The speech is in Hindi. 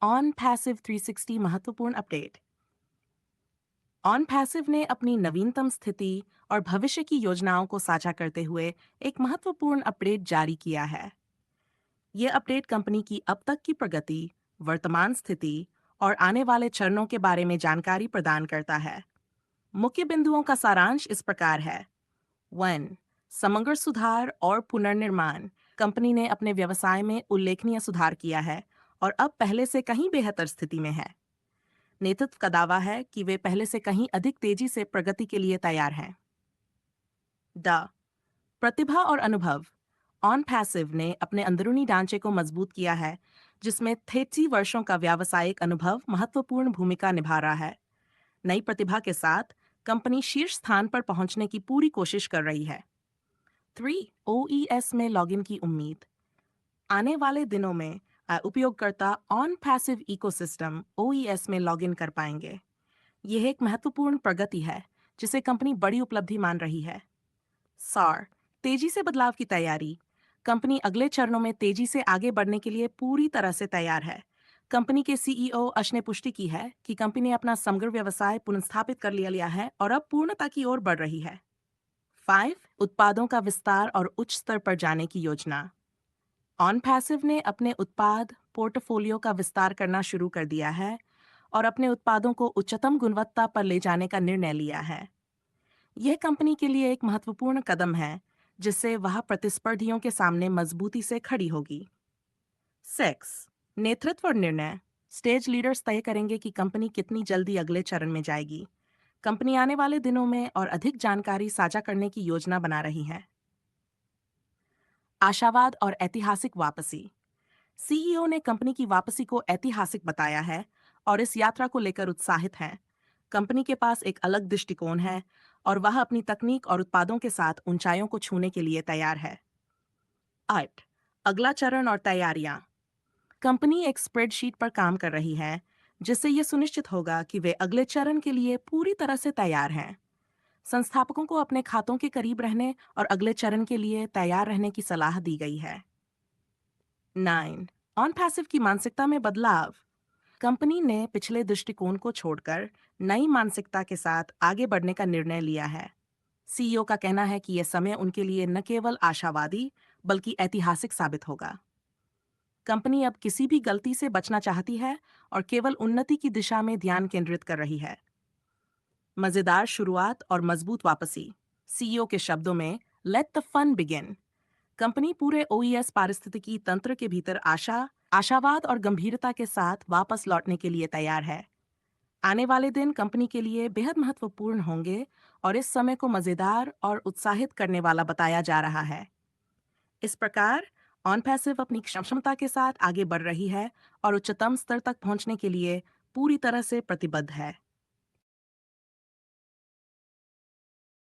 ऑन पैसिव 360 महत्वपूर्ण अपडेट। ऑन पैसिव ने अपनी नवीनतम स्थिति और भविष्य की योजनाओं को साझा करते हुए एक महत्वपूर्ण अपडेट जारी किया है। यह अपडेट कंपनी की अब तक की प्रगति, वर्तमान स्थिति और आने वाले चरणों के बारे में जानकारी प्रदान करता है। मुख्य बिंदुओं का सारांश इस प्रकार है। 1. समग्र सुधार और पुनर्निर्माण। कंपनी ने अपने व्यवसाय में उल्लेखनीय सुधार किया है और अब पहले से कहीं बेहतर स्थिति में है। नेतृत्व का दावा है कि वे पहले से कहीं अधिक तेजी से प्रगति के लिए तैयार हैं। ड प्रतिभा और अनुभव। ऑन पैसिव ने अपने अंदरूनी ढांचे को मजबूत किया है, जिसमें 30 वर्षों का व्यावसायिक अनुभव महत्वपूर्ण भूमिका निभा रहा है। नई प्रतिभा के साथ कंपनी शीर्ष स्थान पर पहुंचने की पूरी कोशिश कर रही है। 3. ओईएस में लॉगिन की उम्मीद। आने वाले दिनों में उपयोगकर्ता ऑन पैसिव इकोसिस्टम ओईएस में लॉगिन कर पाएंगे। यह एक महत्वपूर्ण प्रगति है, जिसे कंपनी बड़ी उपलब्धि मान रही है। सार तेजी से बदलाव की तैयारी। कंपनी अगले चरणों में तेजी से आगे बढ़ने के लिए पूरी तरह से तैयार है। कंपनी के सीईओ अश ने पुष्टि की है कि कंपनी ने अपना समग्र व्यवसाय पुनर्स्थापित कर लिया है और अब पूर्णता की ओर बढ़ रही है। 5. उत्पादों का विस्तार और उच्च स्तर पर जाने की योजना। ऑन पैसिव ने अपने उत्पाद पोर्टफोलियो का विस्तार करना शुरू कर दिया है और अपने उत्पादों को उच्चतम गुणवत्ता पर ले जाने का निर्णय लिया है। यह कंपनी के लिए एक महत्वपूर्ण कदम है, जिससे वह प्रतिस्पर्धियों के सामने मजबूती से खड़ी होगी। 6. नेतृत्व और निर्णय। स्टेज लीडर्स तय करेंगे कि कंपनी कितनी जल्दी अगले चरण में जाएगी। कंपनी आने वाले दिनों में और अधिक जानकारी साझा करने की योजना बना रही है। आशावाद और ऐतिहासिक वापसी। सीईओ ने कंपनी की वापसी को ऐतिहासिक बताया है और इस यात्रा को लेकर उत्साहित हैं। कंपनी के पास एक अलग दृष्टिकोण है और वह अपनी तकनीक और उत्पादों के साथ ऊंचाइयों को छूने के लिए तैयार है। 8. अगला चरण और तैयारियां। कंपनी एक स्प्रेडशीट पर काम कर रही है, जिससे यह सुनिश्चित होगा कि वे अगले चरण के लिए पूरी तरह से तैयार हैं। संस्थापकों को अपने खातों के करीब रहने और अगले चरण के लिए तैयार रहने की सलाह दी गई है। 9. ऑन पैसिव की मानसिकता में बदलाव। कंपनी ने पिछले दृष्टिकोण को छोड़कर नई मानसिकता के साथ आगे बढ़ने का निर्णय लिया है। सीईओ का कहना है कि यह समय उनके लिए न केवल आशावादी बल्कि ऐतिहासिक साबित होगा। कंपनी अब किसी भी गलती से बचना चाहती है और केवल उन्नति की दिशा में ध्यान केंद्रित कर रही है। मजेदार शुरुआत और मजबूत वापसी। सीईओ के शब्दों में, let the fun begin. Company पूरे ओईएस पारिस्थितिकी तंत्र के भीतर आशावाद और गंभीरता के साथ वापस लौटने के लिए तैयार है। आने वाले दिन कंपनी के लिए बेहद महत्वपूर्ण होंगे और इस समय को मजेदार और उत्साहित करने वाला बताया जा रहा है। इस प्रकार ऑन पैसिव अपनी क्षमता के साथ आगे बढ़ रही है और उच्चतम स्तर तक पहुंचने के लिए पूरी तरह से प्रतिबद्ध है।